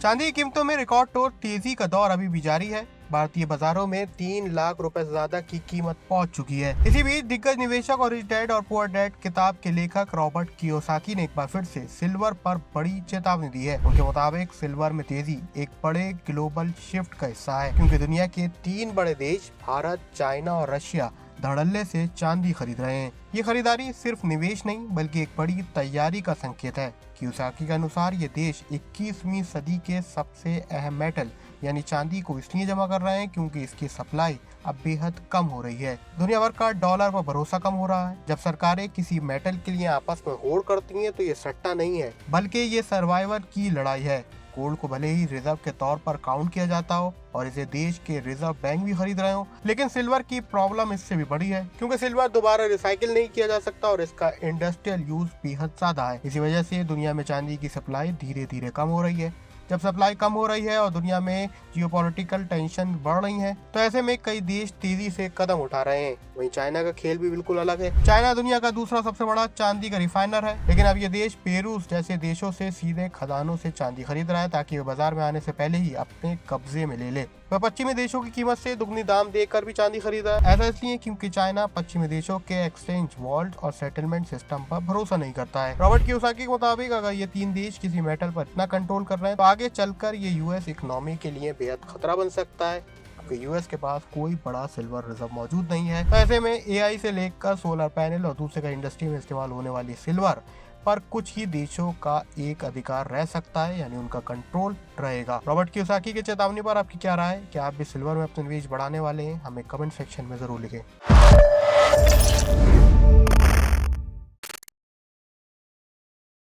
चांदी की कीमतों में रिकॉर्ड तोड़ तेजी का दौर अभी भी जारी है। भारतीय बाजारों में 3 लाख रुपए से ज्यादा की कीमत पहुंच चुकी है। इसी बीच दिग्गज निवेशक और रिच डैड और पुअर डैड किताब के लेखक रॉबर्ट कियोसाकी ने एक बार फिर से सिल्वर पर बड़ी चेतावनी दी है। उनके मुताबिक सिल्वर में तेजी एक बड़े ग्लोबल शिफ्ट का हिस्सा है, क्योंकि दुनिया के 3 बड़े देश भारत, चाइना और रशिया धड़ल्ले से चांदी खरीद रहे हैं। ये खरीदारी सिर्फ निवेश नहीं बल्कि एक बड़ी तैयारी का संकेत है। कियोसाकी के अनुसार ये देश 21वीं सदी के सबसे अहम मेटल यानी चांदी को इसलिए जमा कर रहे हैं क्योंकि इसकी सप्लाई अब बेहद कम हो रही है। दुनिया भर का डॉलर पर भरोसा कम हो रहा है। जब सरकारें किसी मेटल के लिए आपस में होड़ करती हैं तो ये सट्टा नहीं है बल्कि ये सर्वाइवल की लड़ाई है। गोल्ड को भले ही रिजर्व के तौर पर काउंट किया जाता हो और इसे देश के रिजर्व बैंक भी खरीद रहे हो, लेकिन सिल्वर की प्रॉब्लम इससे भी बड़ी है, क्योंकि सिल्वर दोबारा रिसाइकिल नहीं किया जा सकता और इसका इंडस्ट्रियल यूज बेहद ज्यादा है। इसी वजह से दुनिया में चांदी की सप्लाई धीरे धीरे कम हो रही है। जब सप्लाई कम हो रही है और दुनिया में जियोपॉलिटिकल टेंशन बढ़ रही है, तो ऐसे में कई देश तेजी से कदम उठा रहे हैं। वहीं चाइना का खेल भी बिल्कुल अलग है। चाइना दुनिया का दूसरा सबसे बड़ा चांदी का रिफाइनर है, लेकिन अब ये देश पेरू जैसे देशों से सीधे खदानों से चांदी खरीद रहा है ताकि वो बाजार में आने से पहले ही अपने कब्जे में ले ले। वह पश्चिमी देशों की कीमत से दुगनी दाम देकर भी चांदी खरीदा है। ऐसा इसलिए क्योंकि चाइना पश्चिमी देशों के एक्सचेंज वॉल्ट और सेटलमेंट सिस्टम पर भरोसा नहीं करता है। रॉबर्ट कियोसाकी के मुताबिक अगर ये 3 देश किसी मेटल पर इतना कंट्रोल कर रहे हैं तो आगे चलकर ये यूएस इकोनॉमी के लिए बेहद खतरा बन सकता है, क्योंकि यूएस के पास कोई बड़ा सिल्वर रिजर्व मौजूद नहीं है। तो ऐसे में एआई से लेकर सोलर पैनल और दूसरे का इंडस्ट्री में इस्तेमाल होने वाली सिल्वर पर कुछ ही देशों का एक अधिकार रह सकता है, यानी उनका कंट्रोल रहेगा। रॉबर्ट कियोसाकी की चेतावनी पर आपकी क्या राय है? क्या आप भी सिल्वर में अपने निवेश बढ़ाने वाले हैं? हमें कमेंट सेक्शन में जरूर लिखें।